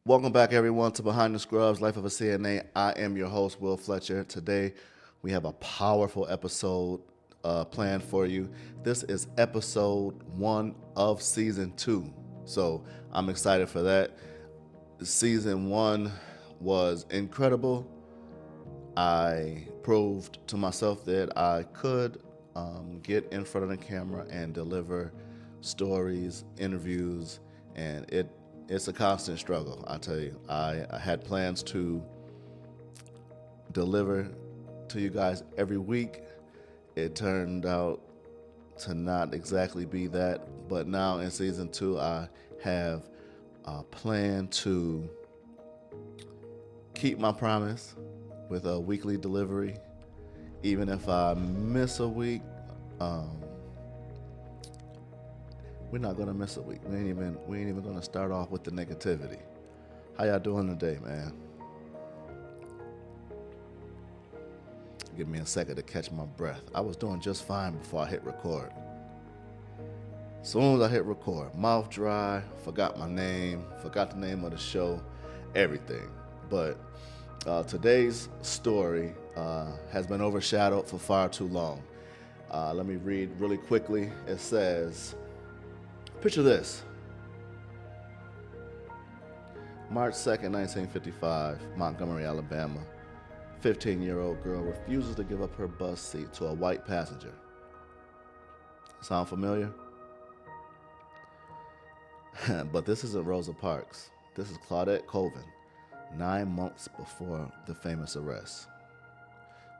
Welcome back, everyone, to Behind the Scrubs, Life of a CNA. I am your host, Will Fletcher. Today, we have a powerful episode planned for you. This is episode 1 of season 2. So I'm excited for that. Season 1 was incredible. I proved to myself that I could get in front of the camera and deliver stories, interviews, and it's a constant struggle. I tell you, I had plans to deliver to you guys every week. It turned out to not exactly be that, but now in season 2, I have a plan to keep my promise with a weekly delivery. Even if I miss a week, um, we're not gonna miss a week. We ain't even gonna start off with the negativity. How y'all doing today, man? Give me a second to catch my breath. I was doing just fine before I hit record. As soon as I hit record, mouth dry, forgot my name, forgot the name of the show, everything. But today's story has been overshadowed for far too long. Let me read really quickly. It says, picture this. March 2nd, 1955, Montgomery, Alabama. 15-year-old girl refuses to give up her bus seat to a white passenger. Sound familiar? But this isn't Rosa Parks. This is Claudette Colvin, 9 months before the famous arrest.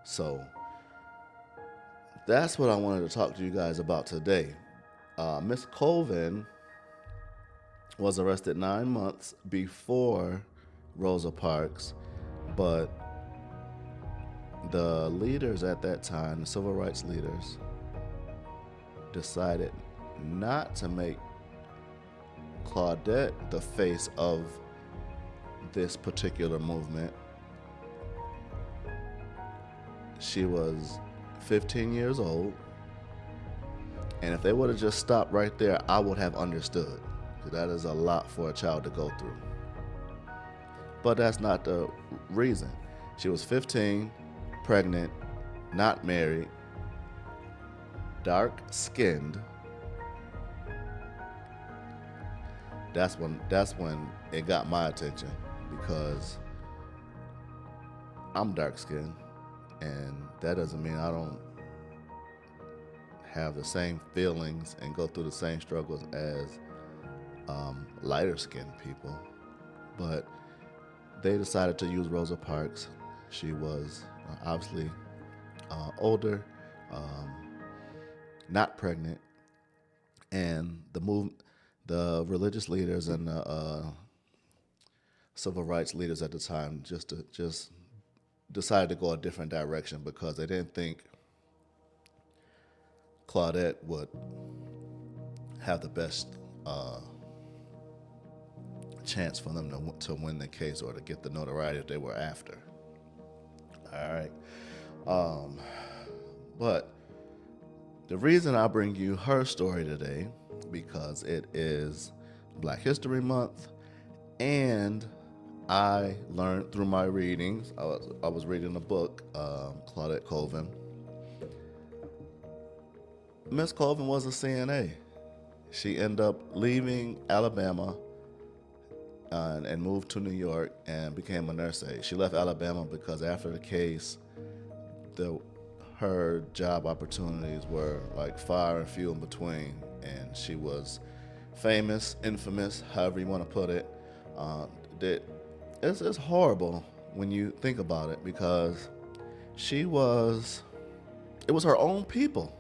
So that's what I wanted to talk to you guys about today. Miss Colvin was arrested 9 months before Rosa Parks, but the leaders at that time, the civil rights leaders, decided not to make Claudette the face of this particular movement. She was 15 years old, and if they would have just stopped right there, I would have understood. That is a lot for a child to go through. But that's not the reason. She was 15, pregnant, not married, dark-skinned. That's when it got my attention, because I'm dark-skinned, and that doesn't mean I don't have the same feelings and go through the same struggles as lighter-skinned people. But they decided to use Rosa Parks. She was obviously older, not pregnant, and the religious leaders and the civil rights leaders at the time just decided to go a different direction, because they didn't think Claudette would have the best chance for them to win the case or to get the notoriety that they were after. All right. But the reason I bring you her story today, because it is Black History Month, and I learned through my readings. I was reading a book, Claudette Colvin. Miss Colvin was a CNA. She ended up leaving Alabama and moved to New York and became a nurse aide. She left Alabama because after the case, her job opportunities were like far and few in between, and she was famous, infamous, however you want to put it. It's horrible when you think about it, because it was her own people.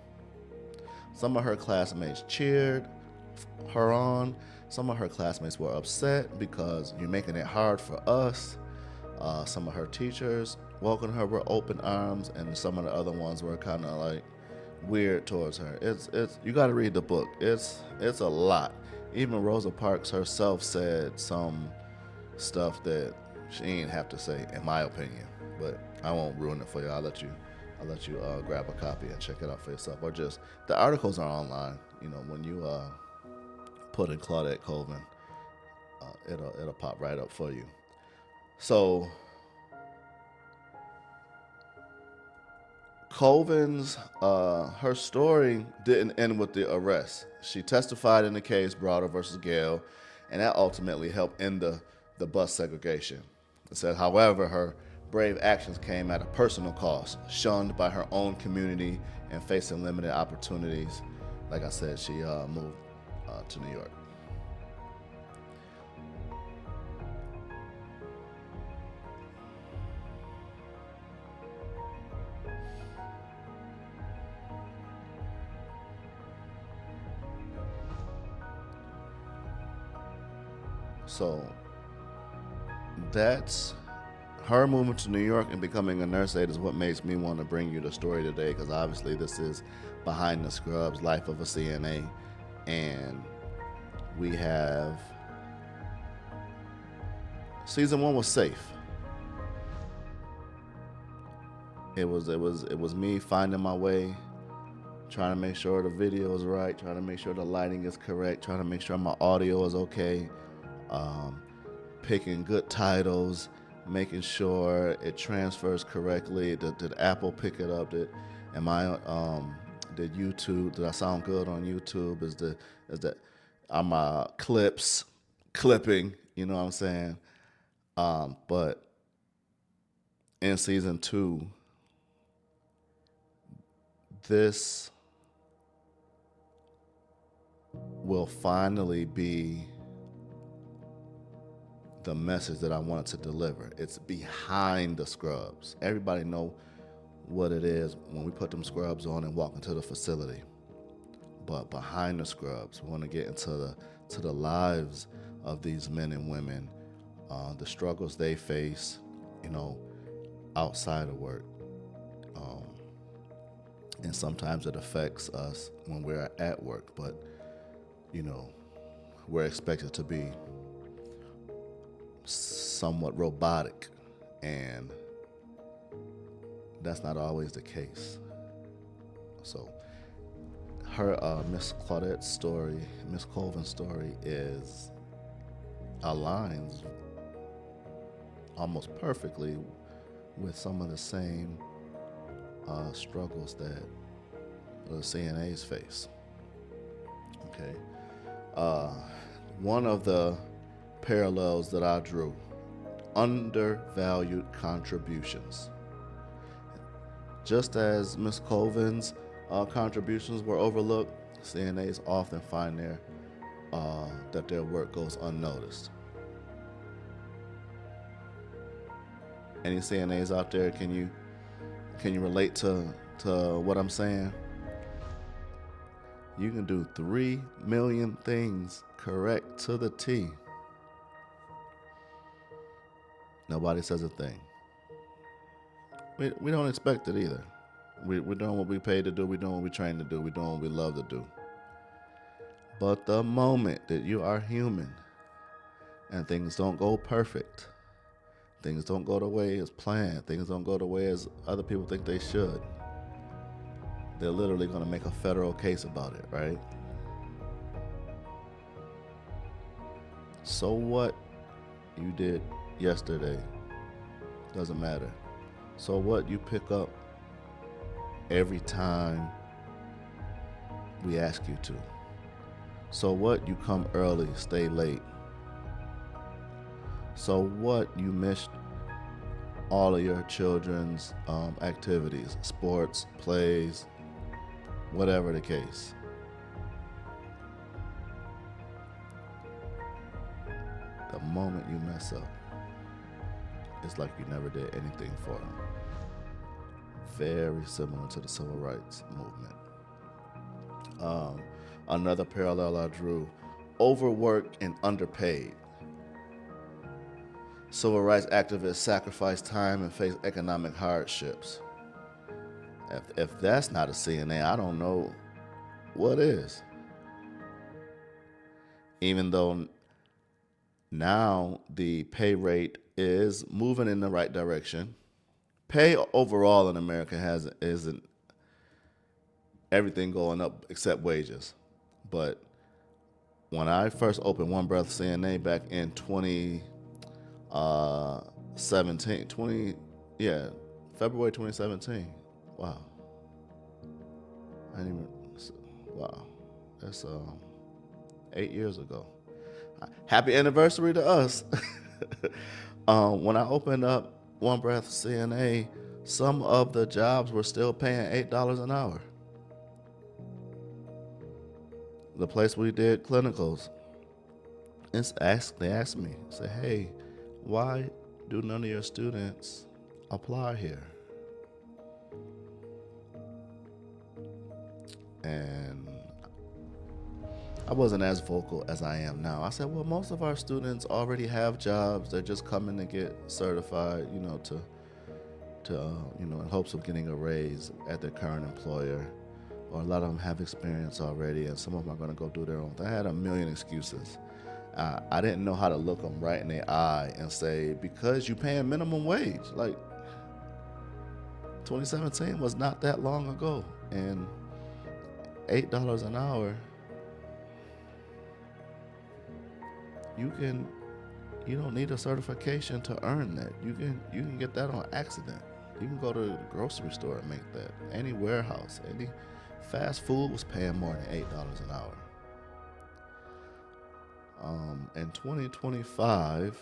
Some of her classmates cheered her on. Some of her classmates were upset because you're making it hard for us. Some of her teachers welcomed her with open arms, and some of the other ones were kind of like weird towards her. It's you got to read the book. It's a lot. Even Rosa Parks herself said some stuff that she didn't have to say, in my opinion. But I won't ruin it for you. I'll let you grab a copy and check it out for yourself, or just the articles are online. You know, when you put in Claudette Colvin, It'll pop right up for you. So Colvin's her story didn't end with the arrest. She testified in the case Browder versus Gale, and that ultimately helped end the bus segregation. It said, however, her brave actions came at a personal cost, shunned by her own community and facing limited opportunities. Like I said, she moved to New York. So that's her moving to New York and becoming a nurse aide is what makes me want to bring you the story today, because obviously this is Behind the Scrubs, Life of a CNA, and we have season 1 was safe. It was me finding my way, trying to make sure the video is right, trying to make sure the lighting is correct, trying to make sure my audio is okay, picking good titles, making sure it transfers correctly. Did Apple pick it up? Did YouTube? Did I sound good on YouTube? Are my clips clipping? You know what I'm saying? But in season 2, this will finally be the message that I wanted to deliver. It's behind the scrubs. Everybody know what it is when we put them scrubs on and walk into the facility. But behind the scrubs, we want to get into the lives of these men and women, the struggles they face, outside of work. And sometimes it affects us when we're at work, but, we're expected to be somewhat robotic, and that's not always the case. So her Miss Claudette's story, Miss Colvin's story aligns almost perfectly with some of the same struggles that the CNAs face. Okay. One of the parallels that I drew: undervalued contributions. Just as Miss Colvin's contributions were overlooked, CNAs often find that their work goes unnoticed. Any CNAs out there, can you relate to what I'm saying? You can do 3 million things correct to the T. Nobody says a thing. We don't expect it either. We're doing what we paid to do. We're doing what we trained to do. We're doing what we love to do. But the moment that you are human and things don't go perfect, things don't go the way as planned, things don't go the way as other people think they should, they're literally going to make a federal case about it, right? So what you did yesterday doesn't matter. So what you pick up every time we ask you to. So what you come early, stay late. So what you missed all of your children's activities, sports, plays, whatever the case. The moment you mess up, it's like you never did anything for them. Very similar to the civil rights movement. Another parallel I drew: overworked and underpaid. Civil rights activists sacrifice time and face economic hardships. If that's not a CNA, I don't know what is. Even though now the pay rate is moving in the right direction. Pay overall in America isn't everything going up except wages. But when I first opened One Breath CNA back in 2017, February 2017. Wow. I didn't even, wow. That's 8 years ago. Happy anniversary to us. When I opened up One Breath CNA, some of the jobs were still paying $8 an hour. The place we did clinicals, they asked me, say, hey, why do none of your students apply here? And I wasn't as vocal as I am now. I said, well, most of our students already have jobs. They're just coming to get certified, in hopes of getting a raise at their current employer. Or a lot of them have experience already, and some of them are going to go do their own thing. I had a million excuses. I didn't know how to look them right in the eye and say, because you're paying minimum wage. Like, 2017 was not that long ago, and $8 an hour, you don't need a certification to earn that. You can get that on accident. You can go to the grocery store and make that. Any warehouse, any fast food was paying more than $8 an hour. In 2025,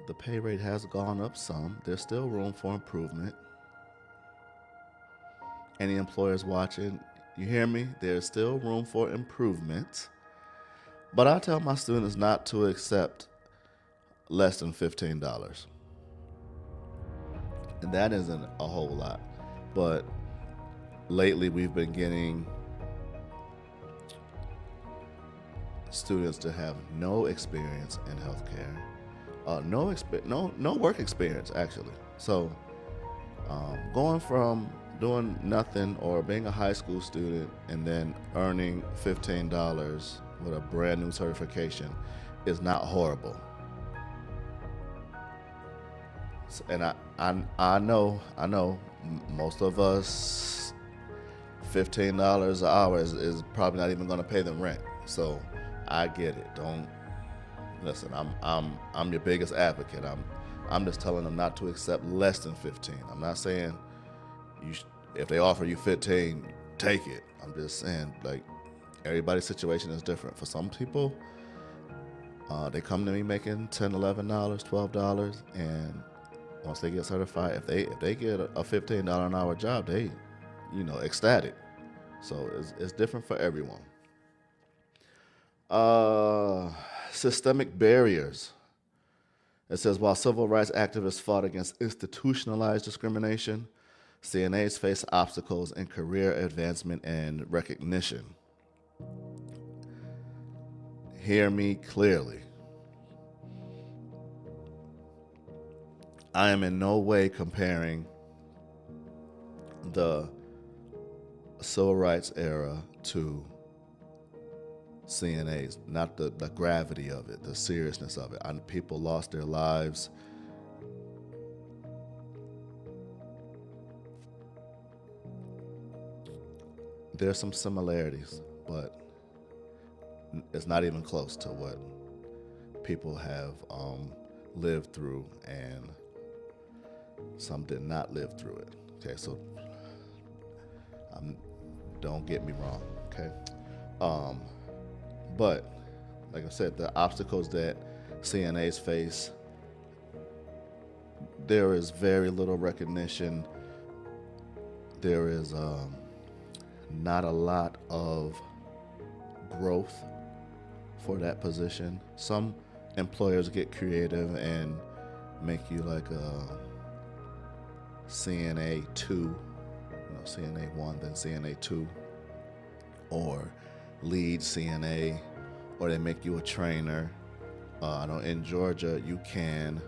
the pay rate has gone up some. There's still room for improvement. Any employers watching, you hear me? There's still room for improvement. But I tell my students not to accept less than $15. And that isn't a whole lot. But lately we've been getting students to have no experience in healthcare, no work experience actually. So going from doing nothing or being a high school student and then earning $15 with a brand new certification is not horrible. And I know most of us, $15 an hour is probably not even going to pay them rent. So I get it. Don't listen. I'm your biggest advocate. I'm just telling them not to accept less than 15. I'm not saying if they offer you 15, take it. I'm just saying, like, everybody's situation is different. For some people, they come to me making $10, $11, $12, and once they get certified, if they get a $15 an hour job, they, ecstatic. So it's different for everyone. Systemic barriers. It says, while civil rights activists fought against institutionalized discrimination, CNAs face obstacles in career advancement and recognition. Hear me clearly. I am in no way comparing the civil rights era to CNAs, not the gravity of it, the seriousness of it. People lost their lives. There's some similarities, but it's not even close to what people have lived through, and some did not live through it. Okay, so don't get me wrong, okay? But like I said, the obstacles that CNAs face, there is very little recognition. There is not a lot of growth for that position. Some employers get creative and make you like a CNA 2, CNA 1, then CNA 2, or lead CNA, or they make you a trainer. I know in Georgia you can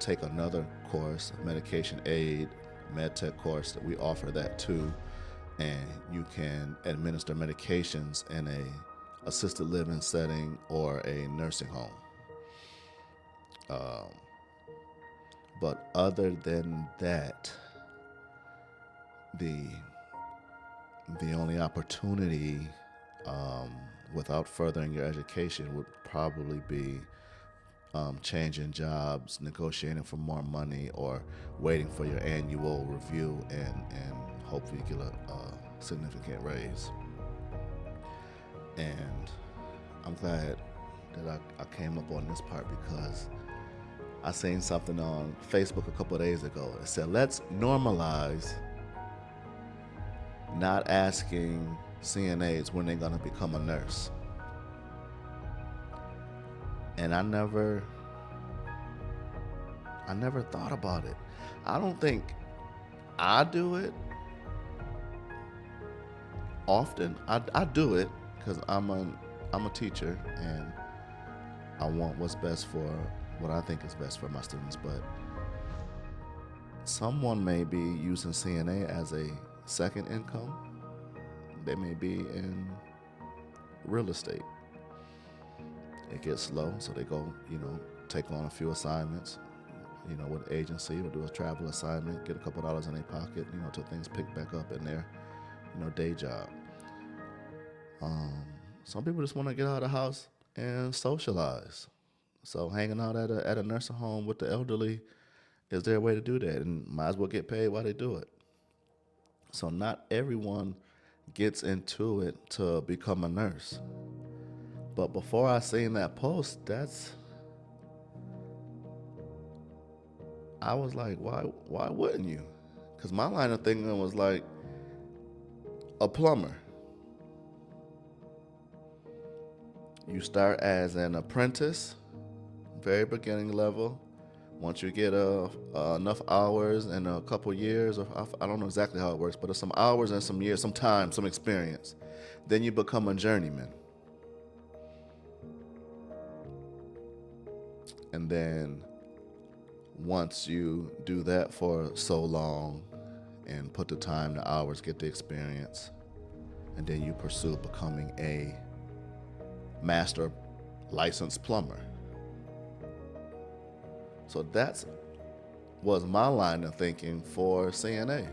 take another course, medication aide, med tech course, that we offer that too, and you can administer medications in a assisted living setting or a nursing home. But other than that, the the only opportunity without furthering your education would probably be changing jobs, negotiating for more money, or waiting for your annual review and hopefully get a significant raise. And I'm glad that I came up on this part because I seen something on Facebook a couple of days ago. It said, let's normalize not asking CNAs when they're going to become a nurse. And I never thought about it. I don't think I do it often. I do it because I'm a teacher and I want what's best for what I think is best for my students. But someone may be using CNA as a second income. They may be in real estate. It gets slow, so they go, take on a few assignments, with an agency, or do a travel assignment, get a couple dollars in their pocket, till things pick back up in their, day job. Some people just want to get out of the house and socialize. So hanging out at a nursing home with the elderly is their way to do that, and might as well get paid while they do it. So not everyone gets into it to become a nurse. But before I seen that post, I was like, why wouldn't you? Because my line of thinking was like a plumber. You start as an apprentice, very beginning level. Once you get enough hours and a couple years, or I don't know exactly how it works, but it's some hours and some years, some time, some experience, then you become a journeyman. And then once you do that for so long and put the time, the hours, get the experience, and then you pursue becoming a master licensed plumber. So that was my line of thinking for CNA.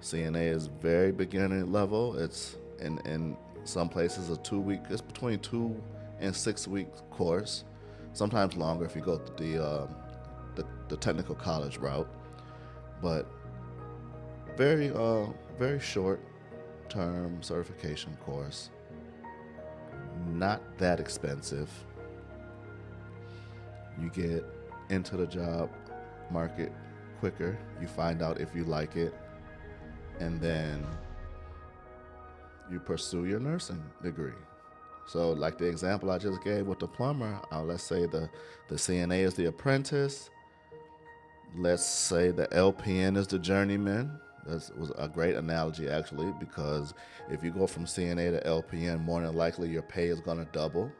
CNA is very beginning level. It's in some places it's between 2 and 6 week course. Sometimes longer if you go the technical college route, but very short term certification course. Not that expensive. You get into the job market quicker. You find out if you like it, and then you pursue your nursing degree. So like the example I just gave with the plumber, let's say the CNA is the apprentice. Let's say the LPN is the journeyman. That was a great analogy, actually, because if you go from CNA to LPN, more than likely your pay is going to double.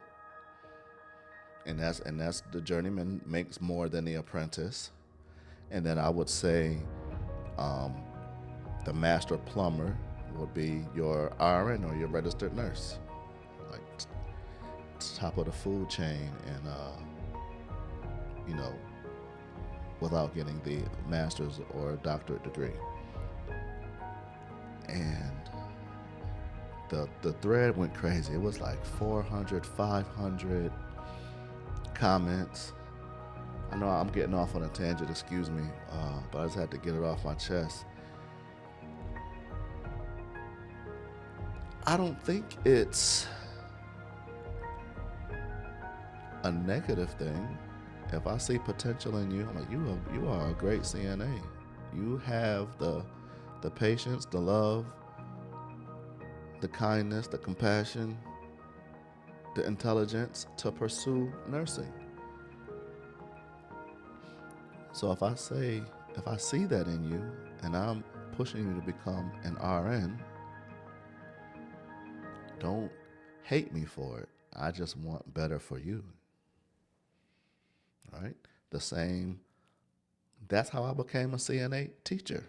And that's the journeyman makes more than the apprentice. And then I would say the master plumber would be your RN or your registered nurse, like top of the food chain, and without getting the master's or doctorate degree. And the thread went crazy. It was like 400, 500 comments. I know I'm getting off on a tangent, excuse me, but I just had to get it off my chest. I don't think it's a negative thing. If I see potential in you, I'm like, you are a great CNA. You have the patience, the love, the kindness, the compassion, the intelligence to pursue nursing. So if I see that in you and I'm pushing you to become an RN, don't hate me for it. I just want better for you. All right? That's how I became a CNA teacher.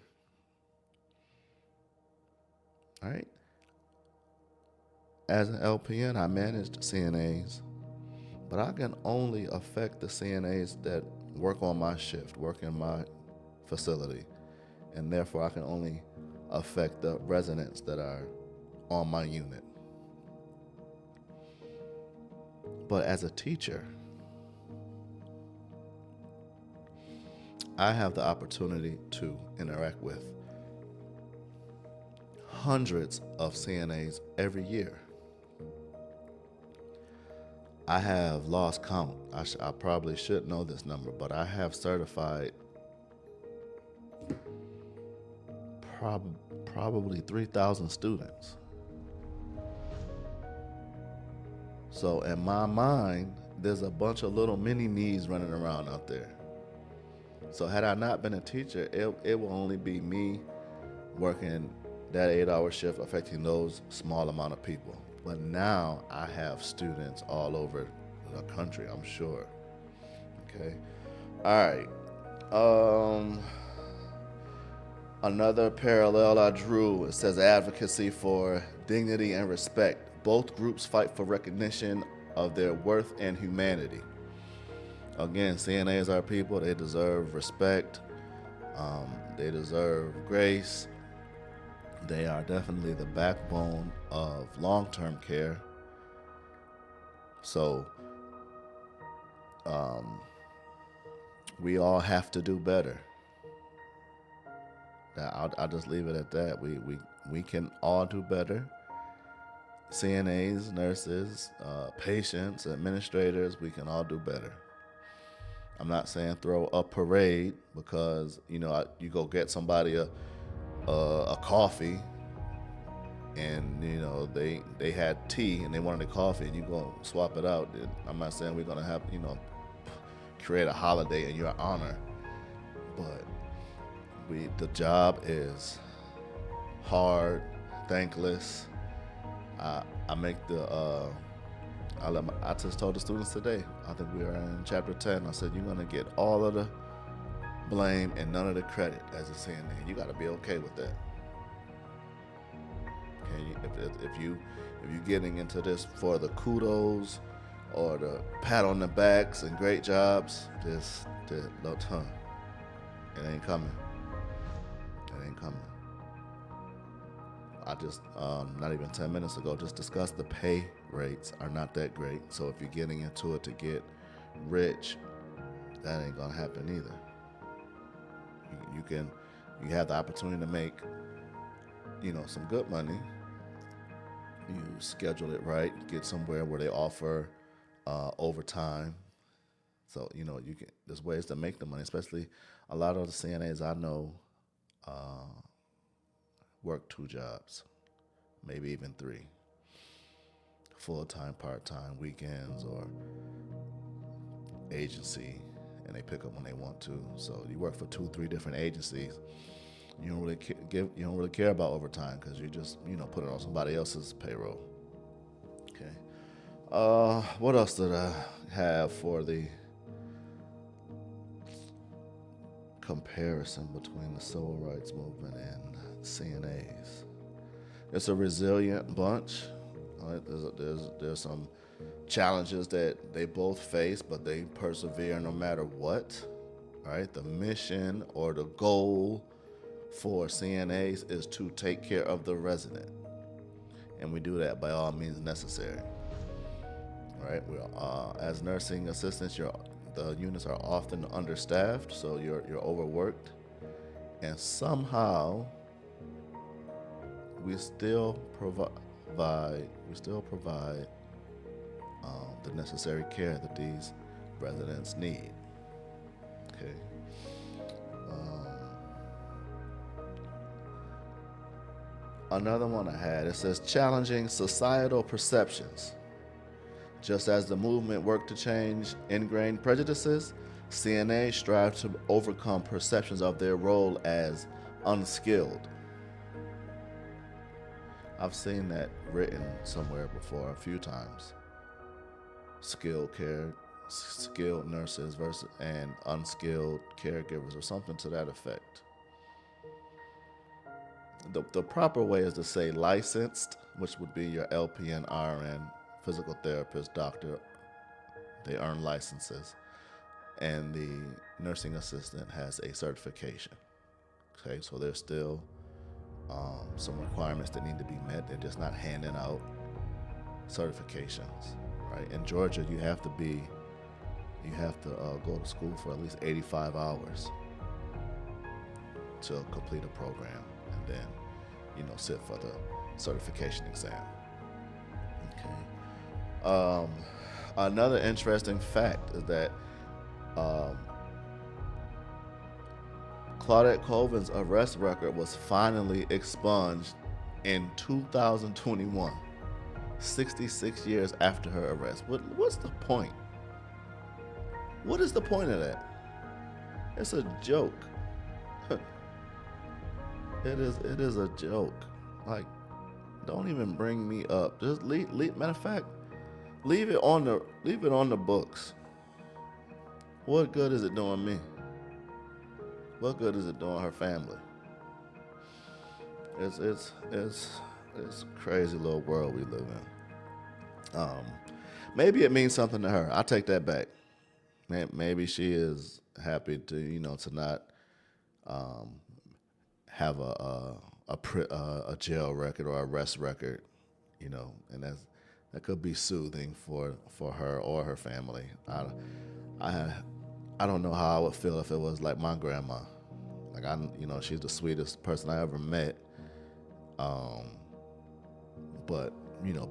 All right? As an LPN, I managed CNAs, but I can only affect the CNAs that work on my shift, work in my facility, and therefore I can only affect the residents that are on my unit. But as a teacher, I have the opportunity to interact with hundreds of CNAs every year. I have lost count. I probably should know this number, but I have certified probably 3,000 students. So in my mind, there's a bunch of little mini me's running around out there. So had I not been a teacher, it will only be me working that 8-hour shift affecting those small amount of people. But now I have students all over the country, I'm sure. Okay. All right. Another parallel I drew, it says advocacy for dignity and respect. Both groups fight for recognition of their worth and humanity. Again, CNAs are people, they deserve respect, they deserve grace. They are definitely the backbone of long-term care. So we all have to do better. I'll just leave it at that. We can all do better. CNAs, nurses, patients, administrators, we can all do better. I'm not saying throw a parade because, you go get somebody a coffee and, they had tea and they wanted a coffee and you go swap it out. I'm not saying we're going to have, create a holiday in your honor, but the job is hard, thankless. I just told the students today, I think we are in chapter 10, I said, you're going to get all of the blame and none of the credit as a CNA. You got to be okay with that. Okay, if you getting into this for the kudos or the pat on the backs and great jobs, it ain't coming. It ain't coming. I just, not even 10 minutes ago, just discussed the pay rates are not that great. So if you're getting into it to get rich, that ain't gonna happen either. You have the opportunity to make, some good money. You schedule it right, get somewhere where they offer overtime. So, there's ways to make the money, especially a lot of the CNAs I know work 2 jobs, maybe even 3, full-time, part-time, weekends, or agency, and they pick up when they want to. So you work for 2-3 different agencies. You don't really care about overtime because you just put it on somebody else's payroll. Okay. What else did I have for the comparison between the civil rights movement and CNAs? It's a resilient bunch. Right? There's some challenges that they both face, but they persevere no matter what. Right? The mission or the goal for CNAs is to take care of the resident, and we do that by all means necessary. Right? As nursing assistants, the units are often understaffed, so you're overworked, and somehow we still provide the necessary care that these residents need. Okay. Another one I had, it says challenging societal perceptions. Just as the movement worked to change ingrained prejudices, CNAs strive to overcome perceptions of their role as unskilled. I've seen that written somewhere before a few times. Skilled nurses versus and unskilled caregivers, or something to that effect. The proper way is to say licensed, which would be your LPN, RN, physical therapist, doctor. They earn licenses. And the nursing assistant has a certification. Okay, so they're still some requirements that need to be met. They're just not handing out certifications, right? In Georgia, you have to go to school for at least 85 hours to complete a program, and then sit for the certification exam. Okay. Another interesting fact is that Claudette Colvin's arrest record was finally expunged in 2021, 66 years after her arrest. What's the point? What is the point of that? It's a joke. It is a joke. Like, don't even bring me up. Just leave. Matter of fact, leave it on the books. What good is it doing me? What good is it doing her family? It's a crazy little world we live in. Maybe it means something to her. I take that back. Maybe she is happy to to not have a jail record or arrest record, and that could be soothing for her or her family. I don't know how I would feel if it was like my grandma. Like, she's the sweetest person I ever met. But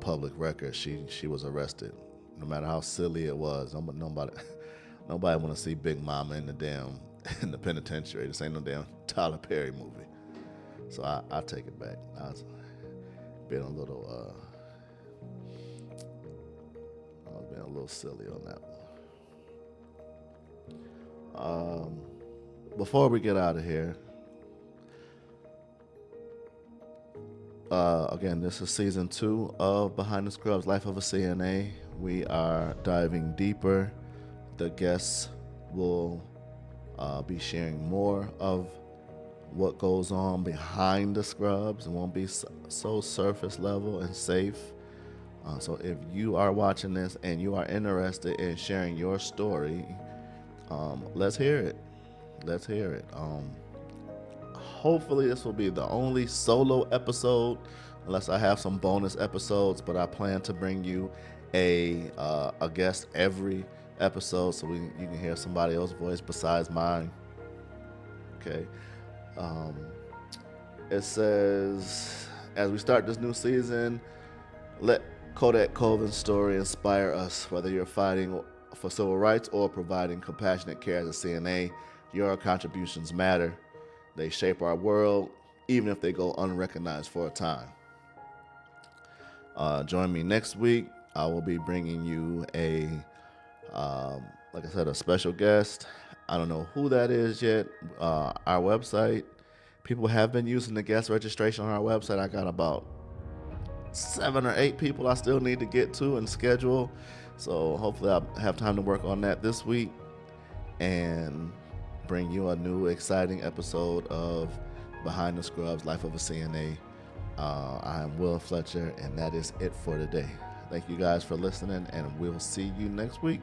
public record, she was arrested. No matter how silly it was, nobody want to see Big Mama in the penitentiary. This ain't no damn Tyler Perry movie. So I take it back. I was being a little silly on that one. Before we get out of here, again, this is season 2 of Behind the Scrubs: Life of a CNA. We are diving deeper. The guests will be sharing more of what goes on behind the scrubs. It won't be so surface level and safe. So if you are watching this and you are interested in sharing your story, let's hear it. Let's hear it. Hopefully this will be the only solo episode, unless I have some bonus episodes, but I plan to bring you a guest every episode so you can hear somebody else's voice besides mine. Okay. It says, as we start this new season, let Claudette Colvin's story inspire us. Whether you're fighting for civil rights or providing compassionate care as a CNA, your contributions matter. They shape our world, even if they go unrecognized for a time. Join me next week. I will be bringing you like I said, a special guest. I don't know who that is yet. Our website, people have been using the guest registration on our website. I got about 7 or 8 people I still need to get to and schedule. So hopefully I'll have time to work on that this week and bring you a new exciting episode of Behind the Scrubs: Life of a CNA. I am Will Fletcher, and that is it for today. Thank you guys for listening, and we'll see you next week.